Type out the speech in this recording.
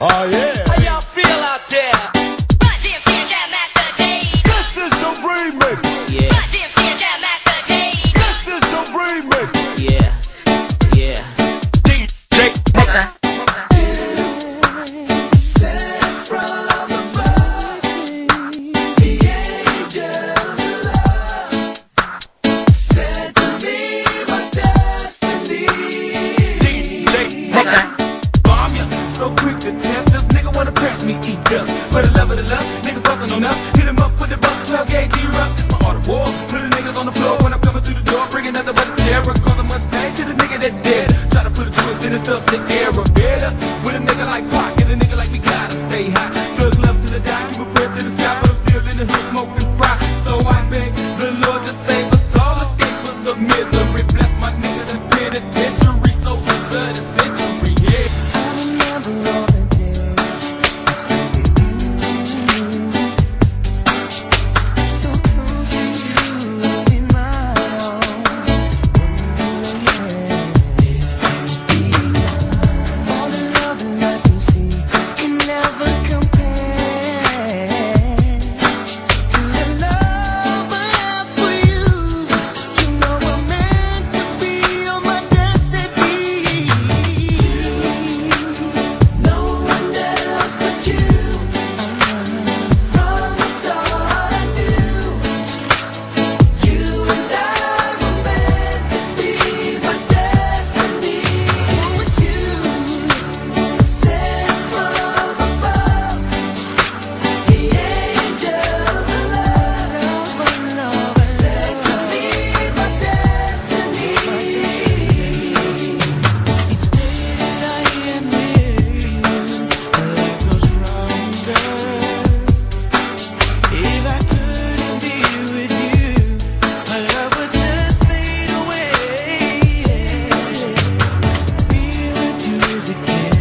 Oh yeah. How y'all feel out there? This is the remix. Yeah, This is the remix. yeah, yeah. DJ Okay. Sent from above, the angels love said to me my destiny. DJ Okay. Bomb ya, so quick to test this nigga wanna press me, eat dust. For the love of the love, niggas bustin' on us. Hit him up with the buck, 12 gauge erupt. It's my art of war. Put the niggas on the floor when I'm coming through the door, bringing nothing but the terror. Cause I must pay to the nigga that dead. Try to put a twist in his dust, the era better. With a nigga like Pac and a nigga like me gotta stay high. Thug love to the die, keep a prayer to the sky, but I'm still in the hood smoking fry. So I beg the Lord to save us all, escape us of misery. Bless my niggas in penitentiary, so it's the century, yeah. I remember all the days I spent with you, so close to you in my arms. All the love and I can see can never compare to the love I have for you. You know I'm meant to be on my destiny. No one else but you. From the start I knew you and I were meant to be my destiny. With you, sent from above, the angels of love said to me my destiny. Each day that I am near you, life goes rounder. If I couldn't be with you, my love would just fade away. Being with you is a gift.